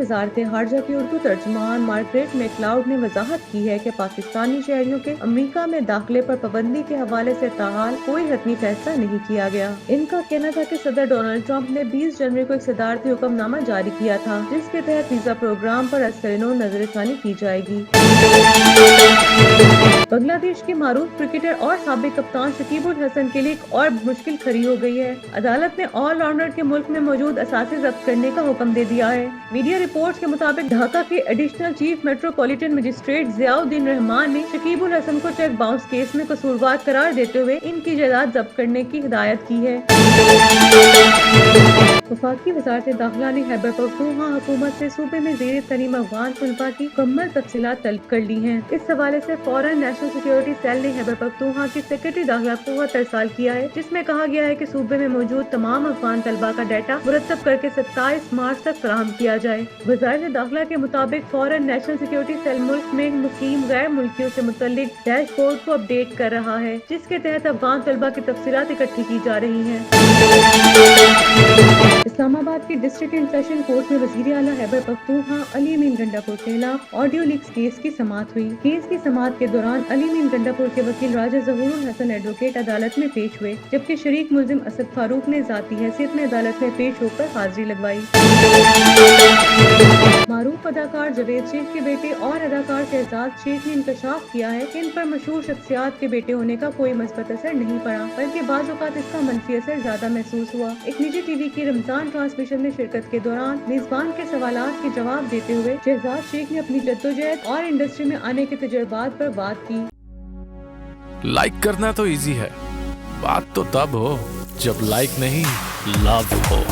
वजारत खारजा की Urdu तर्जुमान Margaret McLeod ने वजाहत की है कि पाकिस्तानी शहरियों के अमरीका में दाखिले पर पाबंदी के हवाले से ताहाल कोई हतमी फैसला नहीं किया गया। इनका कहना था कि सदर डोनाल्ड ट्रंप ने 20 जनवरी को एक सदारती हुक्मनामा जारी किया था जिसके तहत वीजा प्रोग्राम पर असरनो नजरसानी की जाएगी। बांग्लादेश के मारूफ क्रिकेटर और साबिक कप्तान शकीब उल हसन के लिए एक और मुश्किल खड़ी हो गई है। अदालत ने ऑल राउंडर के मुल्क में मौजूद असासे जब्त करने का हुक्म दे दिया है। मीडिया रिपोर्ट्स के मुताबिक ढाका के additional chief metropolitan magistrate Ziauddin Rahman ने शकीब उल हसन को चेक बाउंस केस में कसूरवार करार देते हुए इनकी जायदाद जब्त करने की हिदायत की है। वफाकी वज़ारत दाखिला ने खैबर पख्तूनख्वा हुकूमत से सूबे में ज़ेर तरीम अफगान तलबा की मुकम्मल तफसीलात तलब कर ली हैं। इस हवाले से फौरन नेशनल सिक्योरिटी सेल ने खैबर पख्तूनख्वा की सेक्रेटरी दाखिला को इरसाल किया है जिसमें कहा गया है कि सूबे में मौजूद तमाम अफगान तलबा का डाटा मुरतब करके 27 मार्च तक फराहम किया जाए। वज़ारत दाखिला के मुताबिक फौरन नेशनल सिक्योरिटी सेल मुल्क में मुकीम गैर मुल्कियों से मुतल्लिक डैशबोर्ड को अपडेट कर रहा है जिसके तहत अफगान तलबा की तफसीलात इकट्ठी की जा रही हैं। इस्लामाबाद के डिस्ट्रिक्ट एंड सेशन कोर्ट में वजीर आला खैबर पख्तूनख्वा अली अमीन गंडापुर के खिलाफ ऑडियो लीक्स केस की समाअत हुई। केस की समाअत के दौरान अली अमीन गंडापुर के वकील राजा ज़हूरुल हसन एडवोकेट अदालत में पेश हुए जबकि शरीक मुल्जिम असद फारूक ने जाती हैसियत में अदालत में पेश होकर हाजिरी लगवाई। मारूफ अदाकार जवेद शेख के बेटे और अदाकार शहजाद शेख ने इंकशाफ किया है कि इन पर मशहूर शख्सियात के बेटे होने का कोई मस्बत असर नहीं पड़ा बल्कि बाज़ औक़ात इसका मनफी असर ज्यादा महसूस हुआ। एक निजी टीवी की रमजान ट्रांसमिशन में शिरकत के दौरान मेजबान के सवालात के जवाब देते हुए शहजाद शेख ने अपनी जद्दोजहद और इंडस्ट्री में आने के तजुर्बात पर बात की। लाइक करना तो इजी है, बात तो तब हो जब लाइक नहीं लव हो।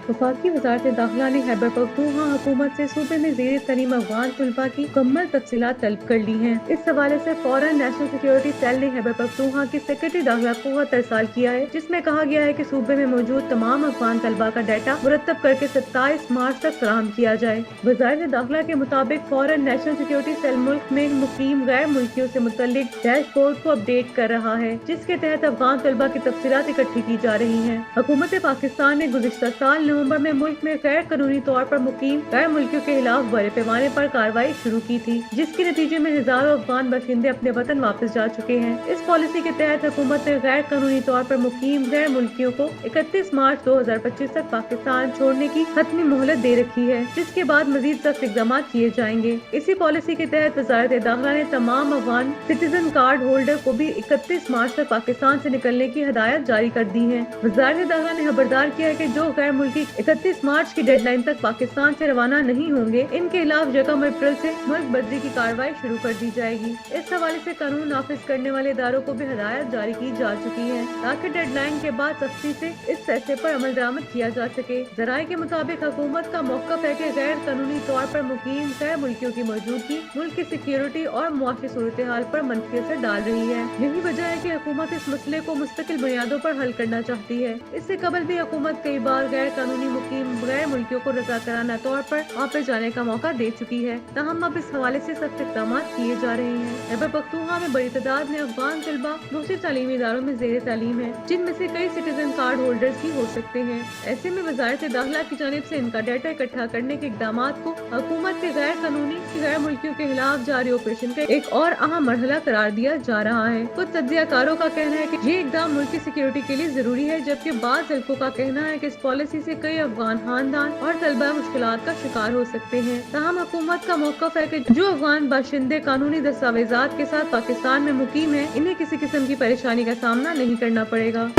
वफाकी वज़ारत दाखिला ने खैबर पख्तूनख्वा हुकूमत से सूबे में ज़ेर तरीम अफगान तलबा की मुकम्मल तफसीलात तलब कर ली हैं। इस हवाले से फौरन नेशनल सिक्योरिटी सेल ने खैबर पख्तूनख्वा की सेक्रेटरी दाखिला को इरसाल किया है जिसमें कहा गया है कि सूबे में मौजूद तमाम अफगान तलबा का डाटा मुरतब करके 27 मार्च तक फराहम किया जाए। वज़ारत दाखिला के मुताबिक फौरन नेशनल सिक्योरिटी सेल मुल्क में मुकीम गैर मुल्कियों से मुतल्लिक डैशबोर्ड को अपडेट कर रहा है जिसके तहत अफगान तलबा की तफसीलात इकट्ठी की जा रही है। हुकूमत पाकिस्तान ने गुज़िश्ता साल नवंबर में मुल्क में गैर कानूनी तौर पर मुकीम गैर मुल्कियों के खिलाफ बड़े पैमाने पर कार्रवाई शुरू की थी जिसके नतीजे में हजारों अफगान बाशिंदे अपने वतन वापस जा चुके हैं। इस पॉलिसी के तहत हुकूमत ने गैर कानूनी तौर पर मुकीम गैर मुल्कियों को 31 मार्च 2025 तक पाकिस्तान छोड़ने की हतमी मोहलत दे रखी है जिसके बाद मजीद सख्त इक़दाम किए जाएंगे। इसी पॉलिसी के तहत वज़ारत दाखिला ने तमाम अफगान सिटीजन कार्ड होल्डर को भी 31 मार्च तक पाकिस्तान से निकलने की हिदायत जारी कर दी है। वज़ारत दाखिला ने खबरदार किया है कि जो गैर मुल्की 31 मार्च की डेडलाइन तक पाकिस्तान से रवाना नहीं होंगे इनके खिलाफ 1 अप्रैल से मुल्क बदली की कार्रवाई शुरू कर दी जाएगी। इस हवाले से कानून नाफिज करने वाले इदारों को भी हिदायत जारी की जा चुकी है ताकि डेडलाइन के बाद सख्ती से इस फैसले पर अमल दरामद किया जा सके। जराये के मुताबिक हुकूमत का मौक़िफ़ है कि गैर कानूनी तौर पर मुकीम गैर मुल्कियों की मौजूदगी मुल्क की सिक्योरिटी और मुआशी सूरत हाल पर मनफी असर डाल रही है। यही वजह है कि हुकूमत इस मसले को मुस्तकिल बुनियादों पर हल करना चाहती है। इससे कबल भी हुकूमत कई बार गैर कानूनी मुकीम गैर मुल्कियों को रज़ाकाराना तौर पर वापस जाने का मौका दे चुकी है। ताहम अब इस हवाले से सख्त इक़दाम किए जा रहे हैं। खैबर पख्तूनख्वा में बड़ी तादाद में अफगान तलबा दूसरे तालीमी इदारों में ज़ेर तालीम है जिनमें से कई सिटीजन कार्ड होल्डर्स भी हो सकते हैं। ऐसे में वज़ारत दाखिला की जानिब से इनका डाटा इकट्ठा करने के इक़दाम को हुकूमत के गैर कानूनी गैर मुल्कियों के खिलाफ जारी ऑपरेशन का एक और अहम मरहला करार दिया जा रहा है। कुछ तज्ज़ियाकारों का कहना है कि ये इक़दाम मुल्क की सिक्योरिटी के लिए जरूरी है जबकि बाज़ हल्कों का कहना है कि इस पॉलिसी से कई कई अफगान खानदान और तलबा मुश्किलात का शिकार हो सकते हैं। ताहम हुकूमत का मौक़िफ़ है कि जो अफगान बाशिंदे कानूनी दस्तावेजात के साथ पाकिस्तान में मुकीम है, इन्हें किसी किस्म की परेशानी का सामना नहीं करना पड़ेगा।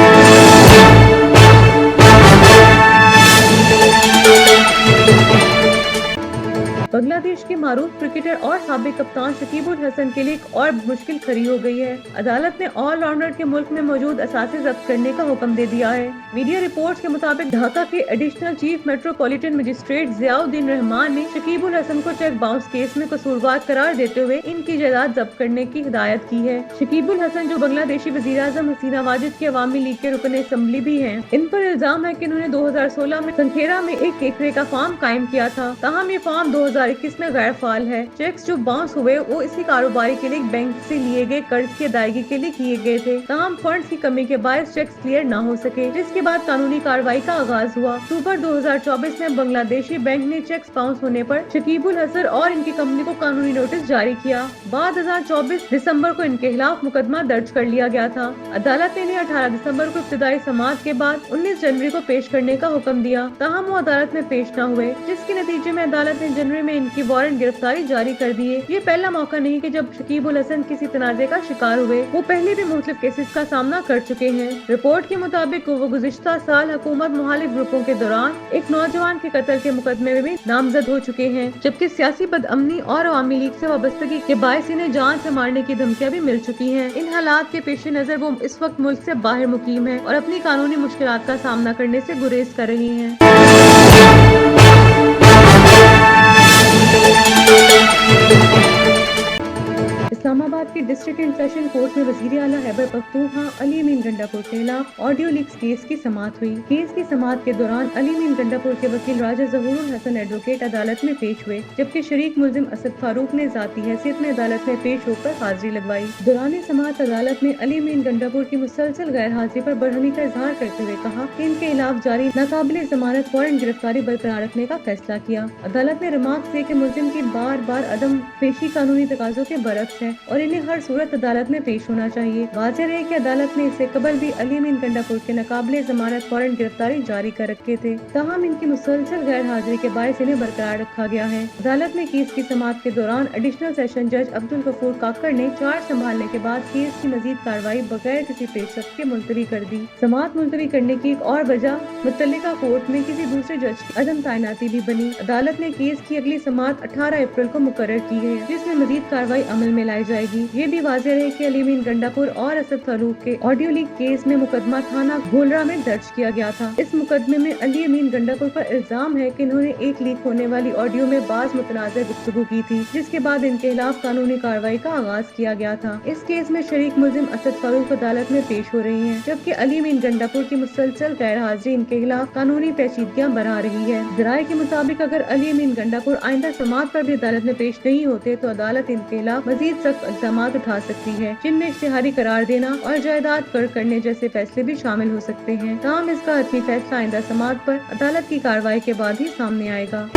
बांग्लादेश के मारूफ क्रिकेटर और साबिक कप्तान शकीबुल हसन के लिए एक और मुश्किल खड़ी हो गई है। अदालत ने ऑलराउंडर के मुल्क में मौजूद असासे जब्त करने का हुक्म दे दिया है। मीडिया रिपोर्ट्स के मुताबिक ढाका के additional chief metropolitan magistrate Ziauddin Rahman ने शकीबुल हसन को चेक बाउंस केस में कसूरवार करार देते हुए इनकी जायदाद जब्त करने की हिदायत की है। शकीबुल हसन, जो बांग्लादेशी वज़ीर आज़म हसीना वाजिद की अवामी लीग के रुकन असम्बली भी हैं, इन पर इल्जाम है कि इन्होंने 2016 में संखेरा में एक एकरे का फार्म कायम किया था। ताहम ये फार्म 2021 में गैर फाल है। चेक्स जो बाउंस हुए वो इसी कारोबारी के लिए बैंक से लिए गए कर्ज की अदायगी के लिए किए गए थे। ताहम फंड्स की कमी के बायस चेक्स क्लियर न हो सके, जिसके बाद कानूनी कार्रवाई का आगाज हुआ। अक्टूबर 2024 में बांग्लादेशी बैंक ने चेक्स बाउंस होने पर शकीबुल हसन और इनकी कंपनी को कानूनी नोटिस जारी किया। बाद 2024 दिसंबर को इनके खिलाफ मुकदमा दर्ज कर लिया गया था। अदालत ने इन्हें 18 दिसंबर को इब्तिदाई समाअत के बाद 19 जनवरी को पेश करने का हुक्म दिया। ताहम वो अदालत में पेश न हुए, जिसके नतीजे में अदालत ने जनवरी में इनकी वारंट गिरफ्तारी जारी कर दी है। ये पहला मौका नहीं कि जब शकीबुल हसन किसी तनाज़े का शिकार हुए। वो पहले भी मुख्तलिफ केसेस का सामना कर चुके हैं। रिपोर्ट के मुताबिक वो गुज़िश्ता साल हुकूमत मुखालिफ ग्रुपों के दौरान एक नौजवान के कत्ल के मुकदमे में भी नामजद हो चुके हैं, जबकि सियासी बदअमनी और अवामी लीग से वाबस्तगी के बायस इन्हें जान से मारने की धमकियां भी मिल चुकी हैं। इन हालात के पेश नजर वो इस वक्त मुल्क से बाहर मुकीम है और अपनी कानूनी मुश्किलात का सामना करने से गुरेज कर रही हैं। इस्लामाबाद के डिस्ट्रिक्ट एंड सेशन कोर्ट में वजीर आला खैबर पख्तूनख्वा अली अमीन गंडापुर के खिलाफ ऑडियो लीक्स केस की समाअत हुई। केस की समाअत के दौरान अली अमीन गंडापुर के वकील राजा ज़हूरुल हसन एडवोकेट अदालत में पेश हुए, जबकि शरीक मुल्जिम असद फारूक ने जाती हैसियत में अदालत में पेश होकर हाजिरी लगवाई। दौरान समाअत अदालत ने अली अमीन गंडापुर की मुसलसल गैर हाजिरी पर बरहमी का इजहार करते हुए कहा कि इनके खिलाफ जारी नाकाबिले जमानत वारंट गिरफ्तारी बरकरार रखने का फैसला किया। अदालत ने रिमार्क से कि मुल्जिम की बार बार अदम पेशी कानूनी तकाजों के बरक्स है और इन्हें हर सूरत अदालत में पेश होना चाहिए। वाज़ेह है कि अदालत ने इससे कबल भी अली अमीन गंडापुर के नाकाबिले जमानत वारंट गिरफ्तारी जारी कर रखे थे। ताहम इनकी मुसलसल गैर हाजिरी के बायस इन्हें बरकरार रखा गया है। अदालत ने केस की समाअत के दौरान एडिशनल सेशन जज अब्दुल गफूर काकर ने चार्ज संभालने के बाद केस की मजीद कार्रवाई बगैर किसी पेशरफ्त के मुलतवी कर दी। समाअत मुलतवी करने की एक और वजह मुतल्लिका कोर्ट में किसी दूसरे जज की अदम तैनाती भी बनी। अदालत ने केस की अगली समाअत 18 अप्रैल को मुकर्रर की है, जिसमें मजीद कार्रवाई अमल में लाई जाएगी। ये भी वाज़ेह है कि अली अमीन गंडापुर और असद फारूक के ऑडियो लीक केस में मुकदमा थाना घोलरा में दर्ज किया गया था। इस मुकदमे में अली अमीन गंडापुर पर इल्जाम है कि इन्होंने एक लीक होने वाली ऑडियो में बाज़ मुतनाज़िर गुफ्तगू की थी, जिसके बाद इनके खिलाफ कानूनी कार्रवाई का आगाज किया गया था। इस केस में शरीक मुल्जिम असद फारूक अदालत में पेश हो रही हैं, जबकि अली अमीन गंडापुर की मुसलसल गैर हाजिरी इनके खिलाफ कानूनी पेचीदगियां बढ़ा रही है। ज़राए के मुताबिक अगर अली अमीन गंडापुर आइंदा समाअत पर भी अदालत में पेश नहीं होते तो अदालत इनके खिलाफ मजीद सख्त इक़दाम उठा सकती है, जिनमें इश्तिहारी करार देना और जायदाद कर्ज करने जैसे फैसले भी शामिल हो सकते हैं। ताहम इसका हतमी फैसला आइंदा समाअत पर अदालत की कार्रवाई के बाद ही सामने आएगा।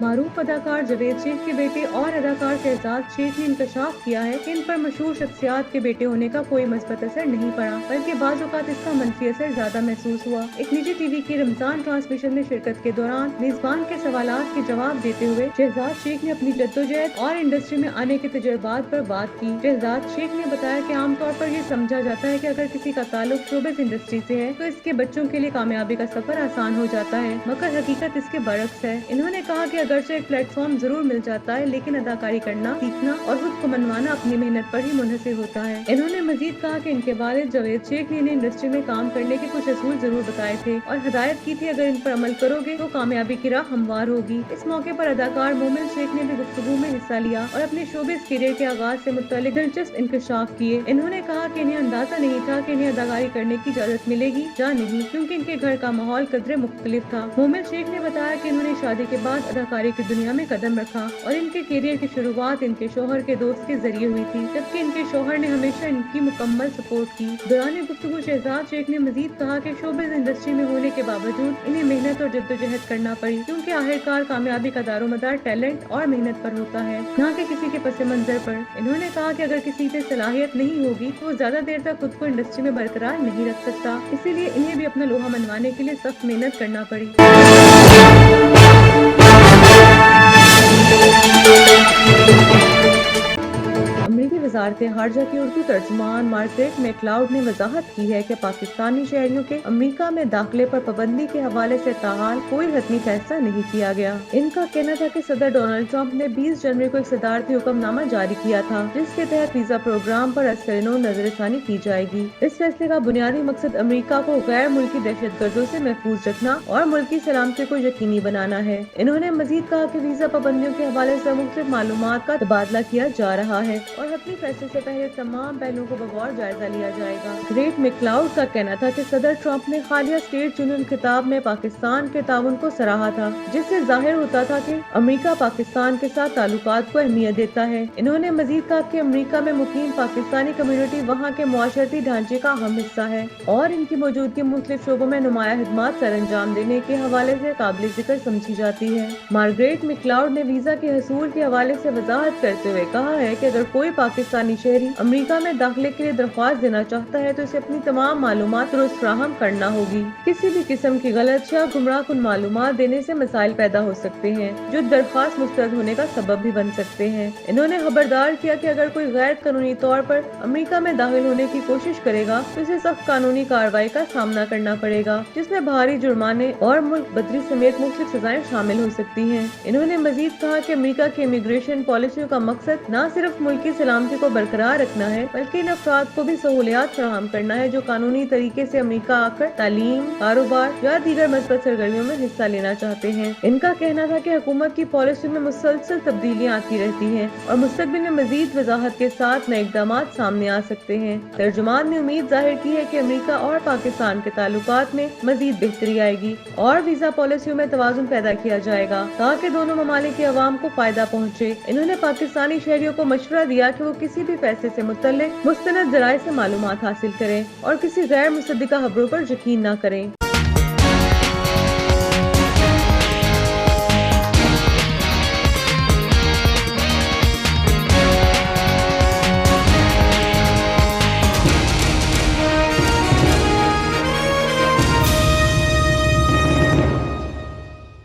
मारूफ अदाकार जावेद शेख के बेटे और अदाकार शहजाद शेख ने इंकशाफ किया है कि इन पर मशहूर शख्सियात के बेटे होने का कोई मस्बत असर नहीं पड़ा, बल्कि बाज़ औक़ात इसका मनफी असर ज्यादा महसूस हुआ। एक निजी टीवी की रमजान ट्रांसमिशन में शिरकत के दौरान मेजबान के सवालात के जवाब देते हुए शहजाद शेख ने अपनी जद्दोजहद और इंडस्ट्री में आने के तजुर्बात पर बात की। शहजाद शेख ने बताया कि आमतौर पर ये समझा जाता है कि अगर किसी का ताल्लुक शोबिज़ इंडस्ट्री से है तो इसके बच्चों के लिए कामयाबी का सफर आसान हो जाता है, मगर हकीकत इसके बरक्स है। इन्होंने कहा कि अगरचे एक प्लेटफॉर्म जरूर मिल जाता है, लेकिन अदाकारी करना, सीखना और खुद को मनवाना अपनी मेहनत पर ही मुनहसिर होता है। इन्होंने मजीद कहा कि इनके वालिद जावेद शेख ने इन्हें इंडस्ट्री में काम करने के कुछ असूल जरूर बताए थे और हिदायत की थी अगर इन पर अमल करोगे तो कामयाबी की राह हमवार होगी। इस मौके पर अदाकार मोमिन शेख ने भी गुफ्तगू में हिस्सा लिया और अपने शोबिज़ करियर के आगाज से मुताल्लिक दिलचस्प इंकशाफ किए। इन्होंने कहा कि इन्हें अंदाजा नहीं था कि इन्हें अदाकारी करने की इजाजत मिलेगी या नहीं, क्योंकि इनके घर का माहौल कदरे मुख्तलिफ था। मोमिन शेख ने बताया कि इन्होंने शादी के बाद अदाकारी अदाकारी की दुनिया में कदम रखा और इनके करियर की शुरुआत इनके शौहर के दोस्त के जरिए हुई थी, जबकि इनके शौहर ने हमेशा इनकी मुकम्मल सपोर्ट की। दौरान गुफ्तगू शहजाद शेख ने मजीद कहा कि शोबिज़ इंडस्ट्री में होने के बावजूद इन्हें मेहनत और जद्दोजहद करना पड़ी, क्योंकि आखिरकार कामयाबी का दारोमदार टैलेंट और मेहनत पर होता है, न कि किसी के पस मंजर पर। इन्होंने कहा कि अगर किसी में सलाहियत नहीं होगी तो वो ज्यादा देर तक खुद को इंडस्ट्री में बरकरार नहीं रख सकता, इसीलिए इन्हें भी अपना लोहा मनवाने के लिए सख्त मेहनत करना पड़ी। अमरीकी वजारत खारजा की उर्दू तर्जुमान मार्गरेट मैक्लाउड ने वजाहत की है कि पाकिस्तानी शहरियों के अमरीका में दाखिले पर पाबंदी के हवाले से ताहाल कोई हतमी फैसला नहीं किया गया। इनका कहना था कि सदर डोनाल्ड ट्रंप ने 20 जनवरी को एक सदारती हुक्मनामा जारी किया था, जिसके तहत वीजा प्रोग्राम पर असरनो नजरसानी की जाएगी। इस फैसले का बुनियादी मकसद अमरीका को गैर मुल्की दहशतगर्दों से महफूज रखना और मुल्की सलामती को यकीनी बनाना है। इन्होंने मजीद कहा कि वीजा पाबंदियों के हवाले से मुख्तलिफ मालूमात का तबादला किया जा रहा है और हतमी फैसले से पहले तमाम पहलुओं को बगौर जायजा लिया जाएगा। ग्रेट मैक्लाउड का कहना था कि सदर ट्रंप ने हालिया स्टेट यूनियन खिताब में पाकिस्तान के ताउन को सराहा था, जिससे जाहिर होता था कि अमेरिका पाकिस्तान के साथ ताल्लुकात को अहमियत देता है। इन्होंने मजीद कहा कि अमेरिका में मुकीम पाकिस्तानी कम्युनिटी वहाँ के मुआशरती ढांचे का अहम हिस्सा है और इनकी मौजूदगी मुख्तलिफ शोबों में नुमाया खिदमात सर अंजाम देने के हवाले से काबिल जिक्र समझी जाती है। मार्गरेट मैक्लाउड ने वीजा के हसूल के हवाले से वजाहत करते हुए कहा है कि अगर कोई पाकिस्तानी शहरी अमेरिका में दाखिले के लिए दरख्वास्त देना चाहता है तो इसे अपनी तमाम मालूमात दुरुस्त फराहम करना होगी। किसी भी किस्म की गलत या गुमराह कुन मालूमात देने से मसाइल पैदा हो सकते हैं जो दरख्वास्त मुस्तरद होने का सबब भी बन सकते हैं। इन्होंने खबरदार किया कि अगर कोई गैर कानूनी तौर पर अमेरिका में दाखिल होने की कोशिश करेगा तो इसे सख्त कानूनी कार्रवाई का सामना करना पड़ेगा, जिसमें भारी जुर्माने और मुल्क बदरी समेत मुख्तलिफ सजाएं शामिल हो सकती हैं। इन्होंने मजीद कहा कि अमेरिका की इमिग्रेशन पॉलिसियों का मकसद न सिर्फ मुल्की सलामती को बरकरार रखना है बल्कि इन अफराद को भी सहूलियात फराहम करना है जो कानूनी तरीके से अमेरिका आकर तालीम, कारोबार या दीगर मस्बत सरगर्मियों में हिस्सा लेना चाहते हैं। इनका कहना था कि हुकूमत की पॉलिसी में मुसलसल तब्दीलियां आती रहती हैं और मुस्तकबिल में मजीद वजाहत के साथ नए इक़दाम सामने आ सकते हैं। तर्जुमान ने उम्मीद जाहिर की है कि अमेरिका और पाकिस्तान के ताल्लुकात में मजीद बेहतरी आएगी और वीजा पॉलिसियों में तवाज़ुन पैदा किया जाएगा ताकि दोनों ममालिक के अवाम को फायदा पहुँचे। इन्होंने पाकिस्तानी शहरियों को मशवरा दिया कि वो किसी भी फैसले से मुतल्लिक मुस्तनद ज़राए से मालूमात हासिल करें और किसी गैर मुसद्दिका खबरों पर यकीन न करें।